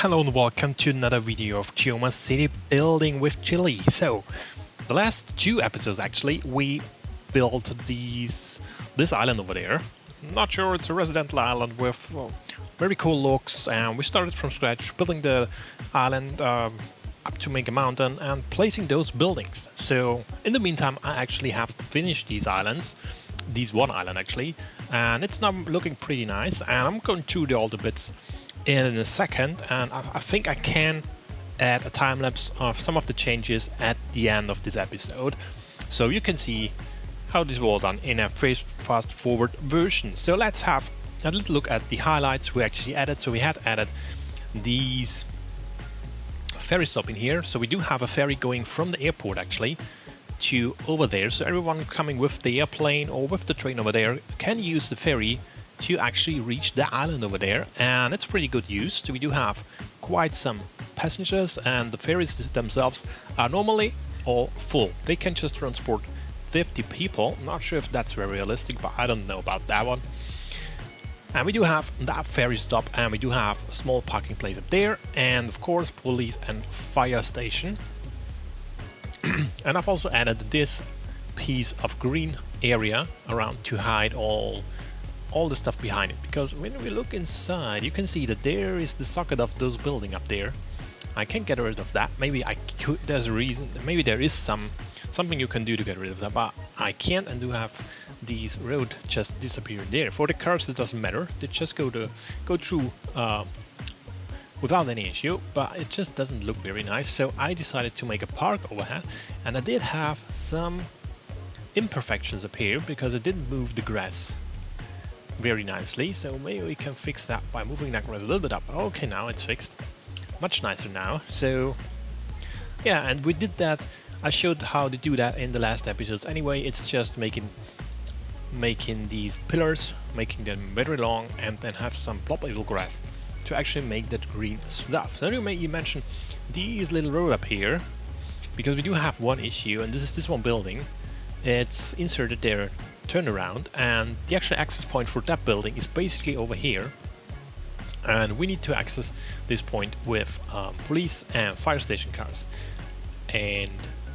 Hello and welcome to another video of Geoma city building with Chile. So, the last two episodes actually, we built this island over there. Not sure, it's a residential island with very cool looks, and we started from scratch building the island up to make a mountain and placing those buildings. So, in the meantime, I actually have finished these islands, one island actually, and it's now looking pretty nice, and I'm going through all the bits in a second, and I think I can add a time lapse of some of the changes at the end of this episode, so you can see how this was done in a fast forward version. So let's have a little look at the highlights we actually added. So we had added these ferry stop in here, so we do have a ferry going from the airport actually to over there, so everyone coming with the airplane or with the train over there can use the ferry to actually reach the island over there, and it's pretty good use. We do have quite some passengers, and the ferries themselves are normally all full. They can just transport 50 people. Not sure if that's very realistic, but I don't know about that one. And we do have that ferry stop, and we do have a small parking place up there, and of course police and fire station. And I've also added this piece of green area around to hide all the stuff behind it, because when we look inside you can see that there is the socket of those building up there. I can't get rid of that. Maybe I could, there's a reason, maybe there is something you can do to get rid of that, but I can't, and do have these road just disappear there. For the cars it doesn't matter, they just go through without any issue, but it just doesn't look very nice. So I decided to make a park overhead, and I did have some imperfections up here because I didn't move the grass very nicely, so maybe we can fix that by moving that grass a little bit up. Okay, now it's fixed. Much nicer now. So yeah, and we did that. I showed how to do that in the last episodes anyway. It's just making these pillars, making them very long, and then have some ploppable grass to actually make that green stuff. Then you mention these little road up here, because we do have one issue, and this is this one building. It's inserted there, turnaround, and the actual access point for that building is basically over here, and we need to access this point with police and fire station cars, and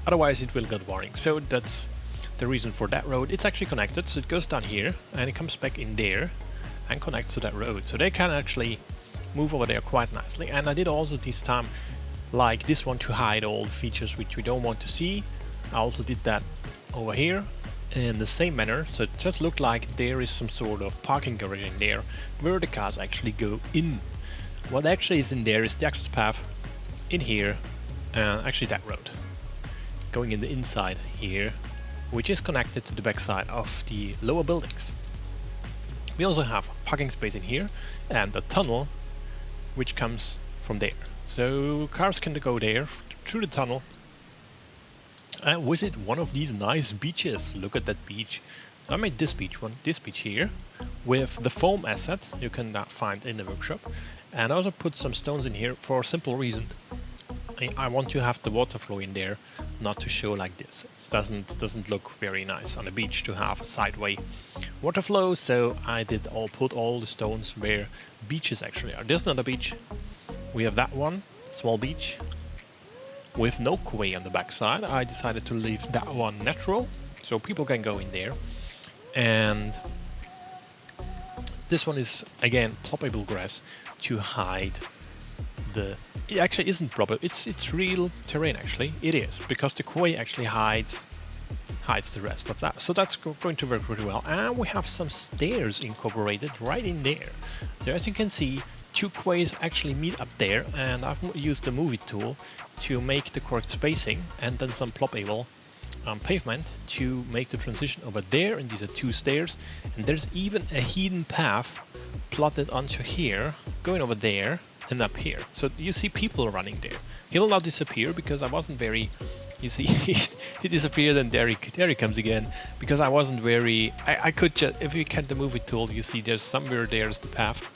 otherwise it will get warning. So that's the reason for that road. It's actually connected, so it goes down here and it comes back in there and connects to that road, so they can actually move over there quite nicely. And I did also this time like this one to hide all the features which we don't want to see. I also did that over here in the same manner, so it just looked like there is some sort of parking garage in there where the cars actually go in. What actually is in there is the access path in here, actually that road going in the inside here, which is connected to the backside of the lower buildings. We also have parking space in here and the tunnel which comes from there, so cars can go there through the tunnel and visit one of these nice beaches. Look at that beach. I made this beach here with the foam asset you can find in the workshop, and I also put some stones in here for a simple reason. I want to have the water flow in there, not to show like this. It doesn't look very nice on the beach to have a sideway water flow, so I put all the stones where beaches actually are. There's another beach. We have that one, small beach with no quay on the backside. I decided to leave that one natural, so people can go in there. And this one is again ploppable grass to hide the. It actually isn't proper. It's real terrain actually. It is, because the quay actually hides the rest of that. So that's going to work pretty well. And we have some stairs incorporated right in there. So as you can see, two quays actually meet up there, and I've used the MoveIt tool to make the correct spacing, and then some ploppable pavement to make the transition over there. And these are two stairs, and there's even a hidden path plotted onto here, going over there and up here. So you see people running there. He will not disappear because I wasn't very. You see, he disappeared, and there he comes again, because I wasn't very. I could just, if you can the MoveIt tool, you see there's somewhere there's the path.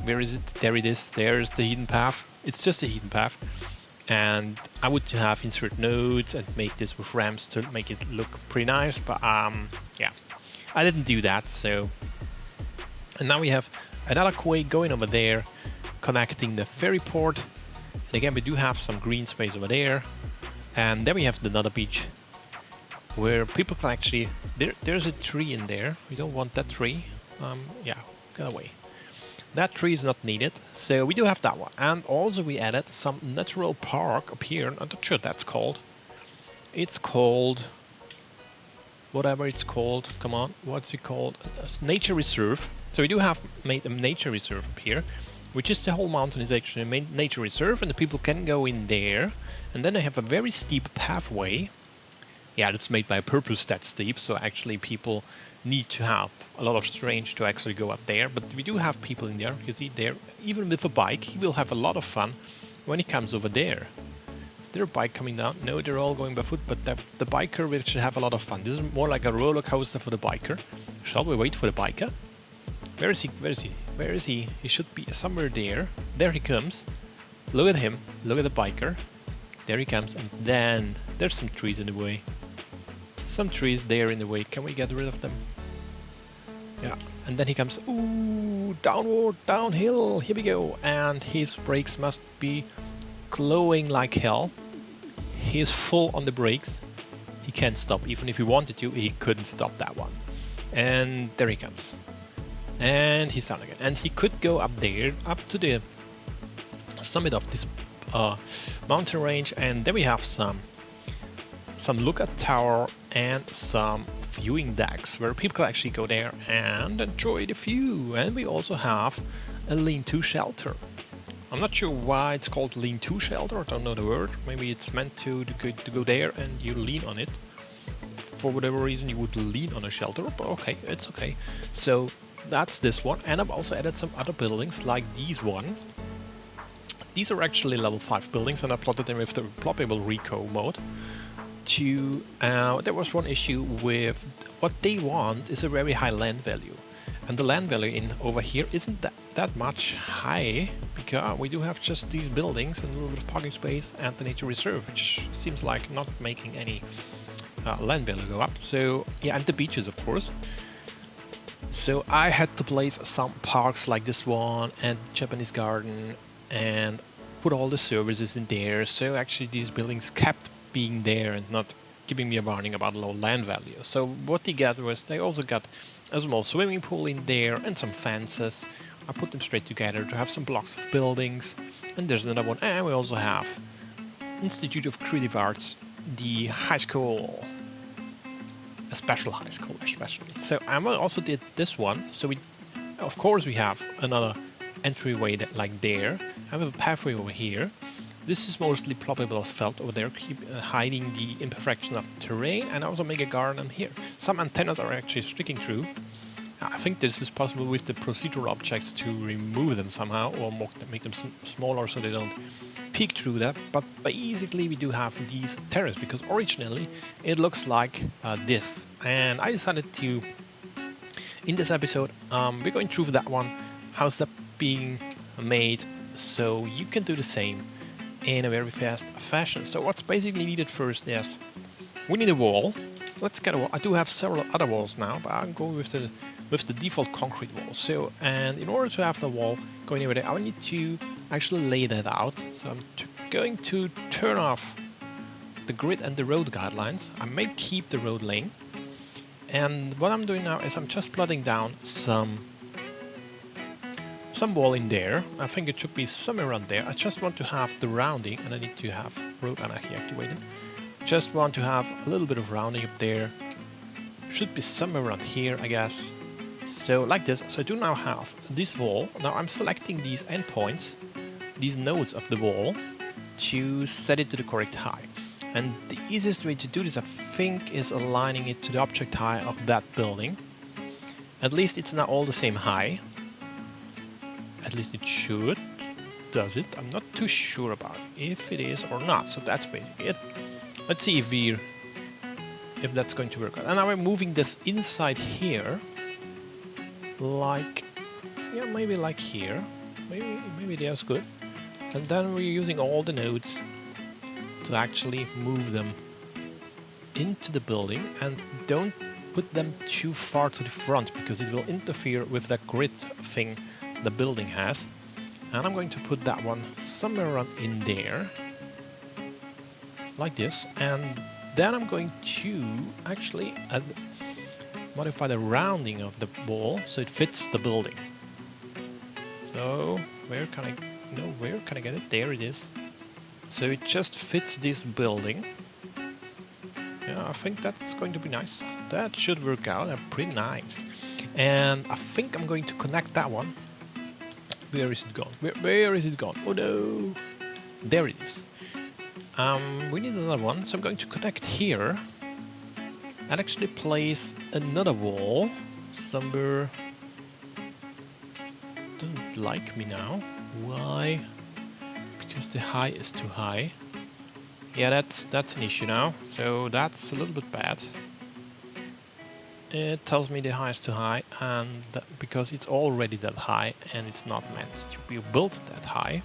Where is it? There it is. There's the hidden path. It's just a hidden path. And I would have insert nodes and make this with ramps to make it look pretty nice. But yeah, I didn't do that. So, and now we have another quay going over there, connecting the ferry port. And again, we do have some green space over there. And then we have another beach where people can actually... There's a tree in there. We don't want that tree. Yeah, get away. That tree is not needed, so we do have that one. And also we added some natural park up here. I'm not sure what that's called. It's called... whatever it's called. Come on, what's it called? Nature reserve. So we do have made a nature reserve up here, which is the whole mountain is actually a nature reserve, and the people can go in there. And then they have a very steep pathway. Yeah, that's made by purpose that steep, so actually people need to have a lot of strength to actually go up there. But we do have people in there, you see there, even with a bike, he will have a lot of fun when he comes over there. Is there a bike coming down? No, they're all going by foot, but the biker will should have a lot of fun. This is more like a roller coaster for the biker. Shall we wait for the biker? Where is he? Where is he? Where is he? He should be somewhere there. There he comes. Look at him. Look at the biker. There he comes, and then there's some trees in the way. Some trees there in the way. Can we get rid of them? Yeah, and then he comes, ooh, downward, downhill, here we go. And his brakes must be glowing like hell. He is full on the brakes. He can't stop. Even if he wanted to, he couldn't stop that one. And there he comes. And he's down again. And he could go up there, up to the summit of this mountain range. And there we have some lookout tower and some viewing decks where people can actually go there and enjoy the view. And we also have a lean-to shelter. I'm not sure why it's called lean-to shelter. I don't know the word. Maybe it's meant to go there and you lean on it. For whatever reason you would lean on a shelter, but okay, it's okay. So that's this one. And I've also added some other buildings like these one. These are actually level 5 buildings, and I plotted them with the Ploppable RICO mode. There was one issue with what they want is a very high land value, and the land value in over here isn't that much high, because we do have just these buildings and a little bit of parking space and the nature reserve, which seems like not making any land value go up. So yeah, and the beaches of course. So I had to place some parks like this one and Japanese garden and put all the services in there, so actually these buildings kept being there and not giving me a warning about low land value. So what they got was they also got a small swimming pool in there and some fences. I put them straight together to have some blocks of buildings. And there's another one. And we also have Institute of Creative Arts, the high school, a special high school especially. So I also did this one. So we, of course, we have another entryway like there. I have a pathway over here. This is mostly ploppable asphalt over there, hiding the imperfection of the terrain, and I also make a garden here. Some antennas are actually sticking through. I think this is possible with the procedural objects to remove them somehow, or make them smaller so they don't peek through that. But basically we do have these terraces, because originally it looks like this. And I decided to, in this episode, we're going through that one, how's that being made, so you can do the same in a very fast fashion. So what's basically needed first is we need a wall. Let's get a wall. I do have several other walls now, but I'm going with the default concrete wall. So, and in order to have the wall going over there, I need to actually lay that out. So I'm going to turn off the grid and the road guidelines. I may keep the road lane. And what I'm doing now is I'm just plotting down some wall in there. I think it should be somewhere around there. I just want to have the rounding, and I need to have road Anarchy activated. Just want to have a little bit of rounding up there. Should be somewhere around here, I guess. So like this. So I do now have this wall. Now I'm selecting these endpoints, these nodes of the wall, to set it to the correct height. And the easiest way to do this, I think, is aligning it to the object height of that building. At least it's not all the same height. At least it should. Does it? I'm not too sure about if it is or not. So that's basically it. Let's see if that's going to work. And now we're moving this inside here. Like, yeah, maybe like here. Maybe that's good. And then we're using all the nodes to actually move them into the building, and don't put them too far to the front because it will interfere with that grid thing the building has. And I'm going to put that one somewhere around in there, like this. And then I'm going to actually modify the rounding of the wall so it fits the building. So where can I get it? There it is. So it just fits this building. Yeah, I think that's going to be nice. That should work out pretty nice. And I think I'm going to connect that one. Where is it gone? Where is it gone? Oh no! There it is. We need another one, so I'm going to connect here and actually place another wall somewhere. Doesn't like me now. Why? Because the high is too high. Yeah, that's an issue now. So that's a little bit bad. It tells me the high is too high, and because it's already that high and it's not meant to be built that high.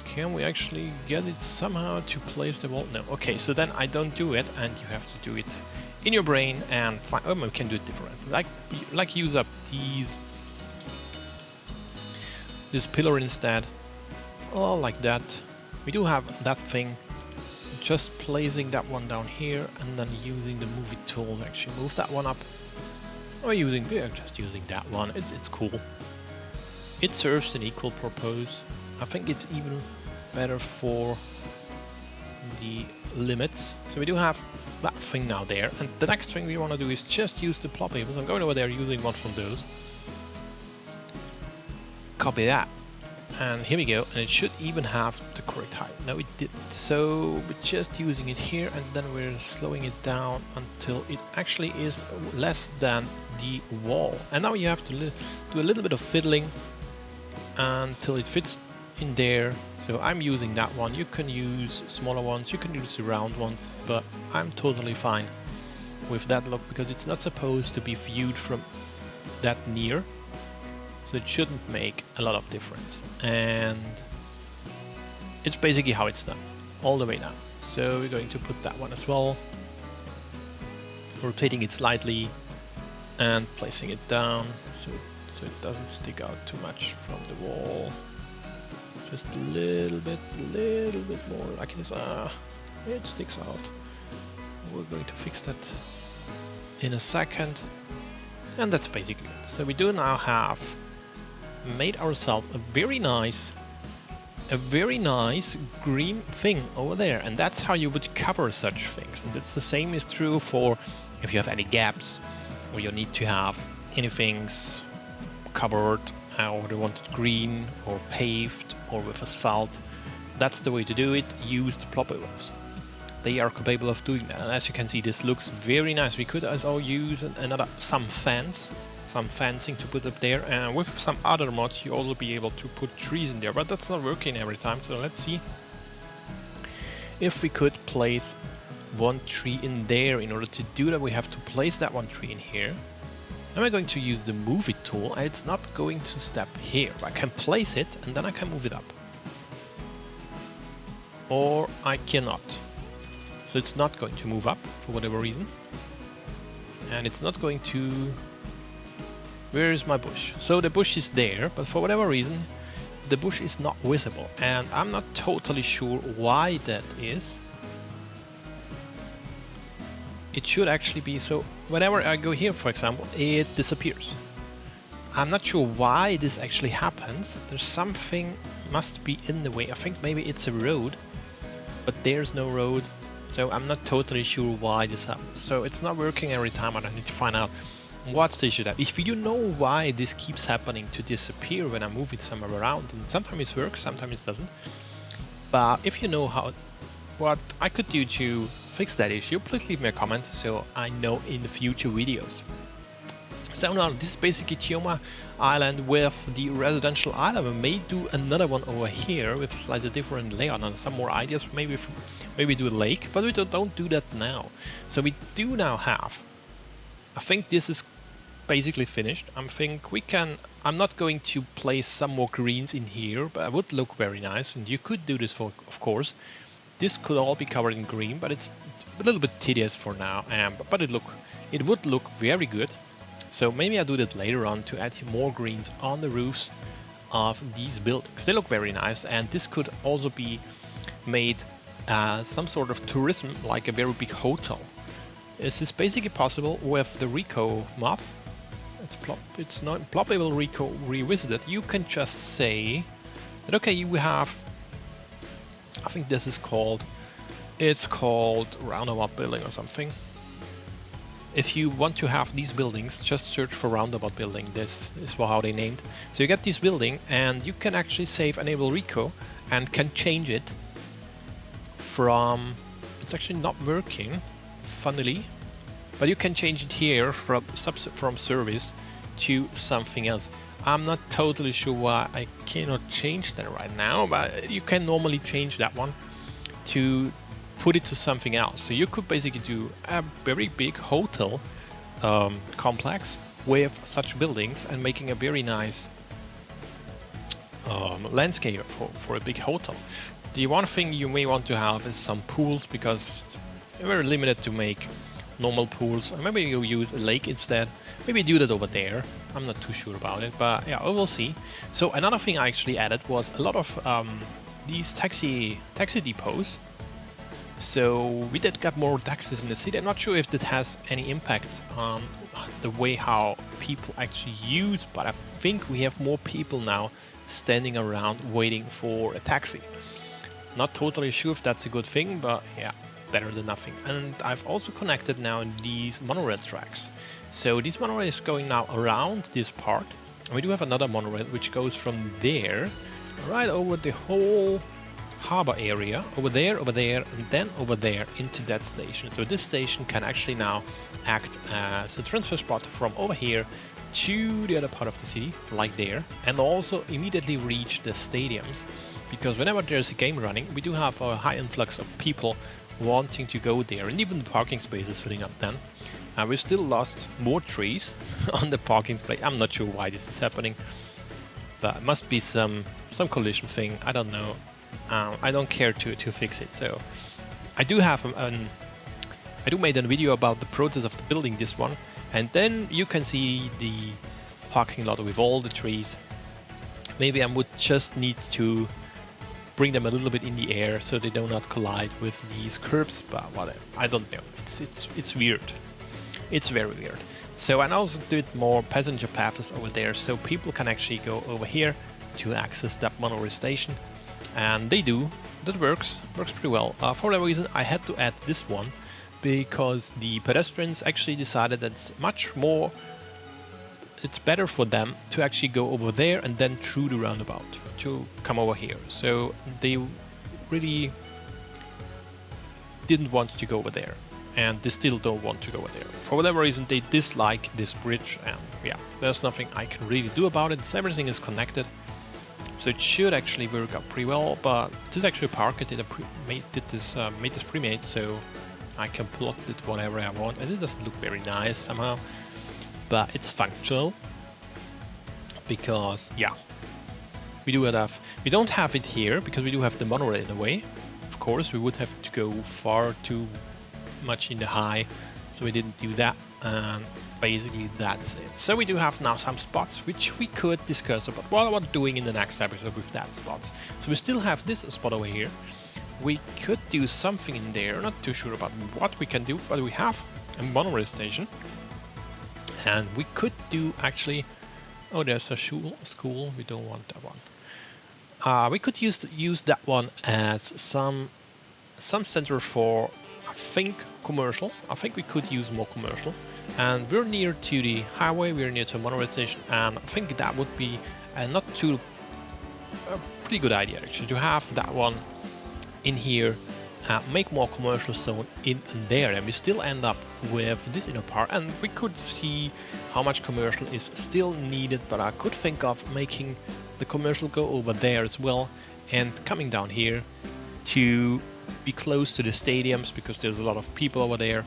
Can we actually get it somehow to place the wall? No. Okay, so then I don't do it, and you have to do it in your brain and find. Oh, we can do it different. Like use up this pillar instead. Oh, like that. We do have that thing. Just placing that one down here and then using the MoveIt tool to actually move that one up. We're just using that one. It's cool. It serves an equal purpose. I think it's even better for the limits. So we do have that thing now there. And the next thing we want to do is just use the ploppables. I'm going over there using one from those. Copy that. And here we go, and it should even have the correct height. No, it didn't. So we're just using it here, and then we're slowing it down until it actually is less than the wall. And now you have to do a little bit of fiddling until it fits in there. So I'm using that one. You can use smaller ones, you can use the round ones, but I'm totally fine with that look because it's not supposed to be viewed from that near. So it shouldn't make a lot of difference, and it's basically how it's done all the way down. So we're going to put that one as well, rotating it slightly and placing it down so it doesn't stick out too much from the wall. Just a little bit more like this. It sticks out. We're going to fix that in a second, and that's basically it. So we do now have made ourselves a very nice green thing over there, and that's how you would cover such things. And it's the same is true for if you have any gaps or you need to have anything covered or you want it green or paved or with asphalt. That's the way to do it. Use the ploppables. They are capable of doing that, and as you can see, this looks very nice. We could also use some fencing to put up there, and with some other mods you also be able to put trees in there, but that's not working every time. So let's see if we could place one tree in there. In order to do that, we have to place that one tree in here. Now we're going to use the MoveIt tool, and it's not going to step here. I can place it and then I can move it up, or I cannot. So it's not going to move up for whatever reason, and it's not going to. Where is my bush? So the bush is there, but for whatever reason the bush is not visible, and I'm not totally sure why that is. It should actually be so whenever I go here, for example, it disappears. I'm not sure why this actually happens. There's something must be in the way. I think maybe it's a road, but there's no road, so I'm not totally sure why this happens. So it's not working every time, and I need to find out what's the issue. That if you know why this keeps happening to disappear when I move it somewhere around, and sometimes it works, sometimes it doesn't. But if you know what I could do to fix that issue, please leave me a comment so I know in the future videos. So now this is basically Geoma Island with the residential island. We may do another one over here with slightly different layout and some more ideas. Maybe do a lake, but we don't do that now. So we do now have. I think this is basically finished. I'm not going to place some more greens in here, but it would look very nice, and you could do this of course. This could all be covered in green, but it's a little bit tedious for now, but it would look very good. So maybe I'll do that later on to add more greens on the roofs of these buildings. They look very nice, and this could also be made some sort of tourism, like a very big hotel. This is basically possible with the RICO mod. It's not Ploppable RICO Revisited. You can just say that, okay, you have, I think this is called, it's called roundabout building or something. If you want to have these buildings, just search for roundabout building. This is how they named. So you get this building, and you can actually save enable RICO and can change it from, it's actually not working, funnily, but you can change it here from service to something else. I'm not totally sure why I cannot change that right now, but you can normally change that one to put it to something else. So you could basically do a very big hotel complex with such buildings and making a very nice landscape for a big hotel. The one thing you may want to have is some pools, because you're very limited to make normal pools. Or maybe you use a lake instead. Maybe do that over there. I'm not too sure about it, but yeah, we will see. So another thing I actually added was a lot of these taxi depots. So we did get more taxis in the city. I'm not sure if that has any impact on the way how people actually use, but I think we have more people now standing around waiting for a taxi. Not totally sure if that's a good thing, but yeah, better than nothing. And I've also connected now these monorail tracks. So this monorail is going now around this part. And we do have another monorail which goes from there right over the whole harbor area, over there, and then over there into that station. So this station can actually now act as a transfer spot from over here to the other part of the city, like there, and also immediately reach the stadiums, because whenever there's a game running, we do have a high influx of people wanting to go there, and even the parking space is filling up then. We still lost more trees on the parking space. I'm not sure why this is happening, but it must be some collision thing, I don't know. I don't care to fix it. So I do have I do made a video about the process of the building this one, and then you can see the parking lot with all the trees. Maybe I would just need to bring them a little bit in the air so they do not collide with these curbs, but whatever. I don't know. It's weird. It's very weird. So I also did more passenger paths over there, so people can actually go over here to access that monorail station. And they do. That works pretty well. For that reason, I had to add this one, because the pedestrians actually decided that it's better for them to actually go over there and then through the roundabout to come over here. So they really didn't want to go over there, and they still don't want to go over there. For whatever reason, they dislike this bridge, and yeah, there's nothing I can really do about it. So everything is connected. So it should actually work out pretty well, but this is actually a park. I made this pre-made, so I can plot it whatever I want, and it doesn't look very nice somehow, but it's functional, because yeah, we don't have it here because we do have the monorail in the way. Of course, we would have to go far too much in the high, so we didn't do that. Basically that's it. So we do have now some spots which we could discuss about what we're doing in the next episode with that spots. So we still have this spot over here. We could do something in there, not too sure about what we can do, but we have a monorail station. And we could do actually, oh, there's a school, we don't want that one. We could use that one as some center for, I think, commercial. I think we could use more commercial. And we're near to the highway, we're near to a monorail station, and I think that would be a pretty good idea actually, to have that one in here, make more commercial zone in there, and we still end up with this inner part, and we could see how much commercial is still needed, but I could think of making the commercial go over there as well, and coming down here to be close to the stadiums, because there's a lot of people over there.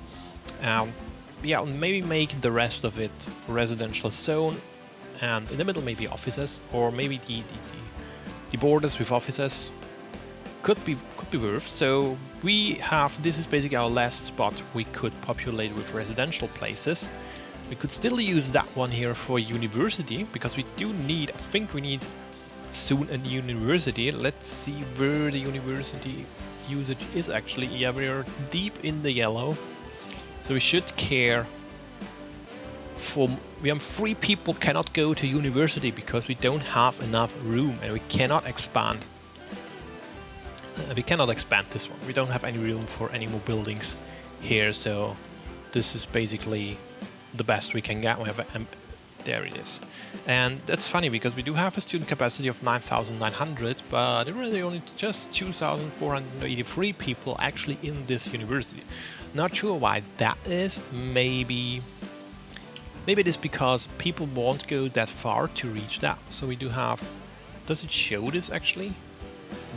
Yeah, maybe make the rest of it residential zone, and in the middle maybe offices, or maybe the borders with offices could be worth. So this is basically our last spot we could populate with residential places. We could still use that one here for university, because we do need, I think we need soon a university. Let's see where the university usage is actually. Yeah, we're deep in the yellow, so we should care for. We have 3 people cannot go to university because we don't have enough room, and we cannot expand. We cannot expand this one. We don't have any room for any more buildings here, so this is basically the best we can get. We have there it is. And that's funny because we do have a student capacity of 9,900, but there are really only just 2,483 people actually in this university. Not sure why that is. Maybe it is because people won't go that far to reach that. So we do have. Does it show this actually?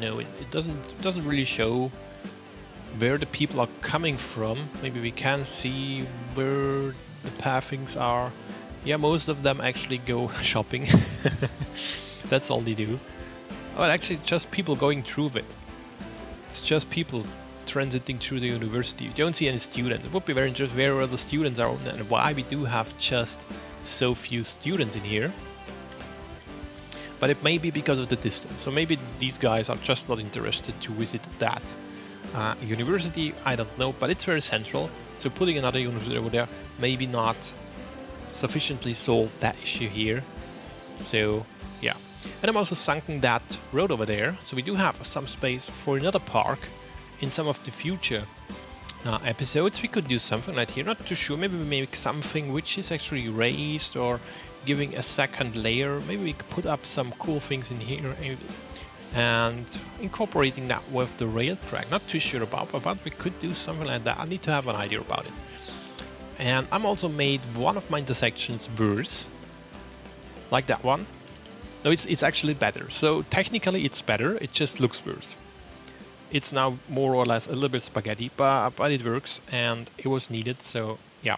No, it doesn't really show where the people are coming from. Maybe we can see where the pathings are. Yeah, most of them actually go shopping. That's all they do. Well, actually, just people going through it. It's just people transiting through the university. You don't see any students. It would be very interesting where all the students are and why we do have just so few students in here. But it may be because of the distance. So maybe these guys are just not interested to visit that university. I don't know, but it's very central. So putting another university over there maybe not sufficiently solve that issue here. So yeah, and I'm also sunken that road over there, so we do have some space for another park in some of the future episodes. We could do something like here, not too sure. Maybe we make something which is actually raised or giving a second layer. Maybe we could put up some cool things in here and incorporating that with the rail track. Not too sure about, but we could do something like that. I need to have an idea about it. And I'm also made one of my intersections worse, like that one. No, it's actually better. So technically it's better, it just looks worse. It's now more or less a little bit spaghetti, but it works and it was needed. So yeah,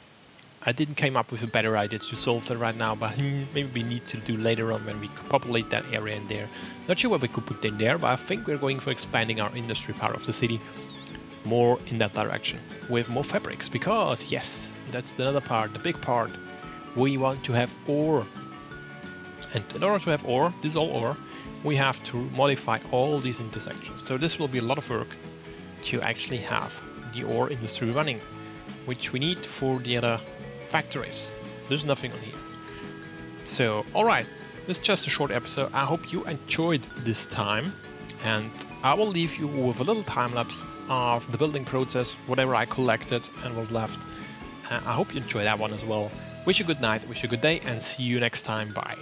I didn't come up with a better idea to solve that right now, but maybe we need to do later on when we populate that area in there. Not sure what we could put in there, but I think we're going for expanding our industry part of the city more in that direction with more fabrics, because yes, that's the other part, the big part. We want to have ore, and in order to have ore, this is all ore, we have to modify all these intersections. So this will be a lot of work to actually have the ore industry running, which we need for the other factories. There's nothing on here. So alright, this is just a short episode. I hope you enjoyed this time, and I will leave you with a little time lapse of the building process, whatever I collected and what left. I hope you enjoyed that one as well. Wish you a good night, wish you a good day, and see you next time. Bye.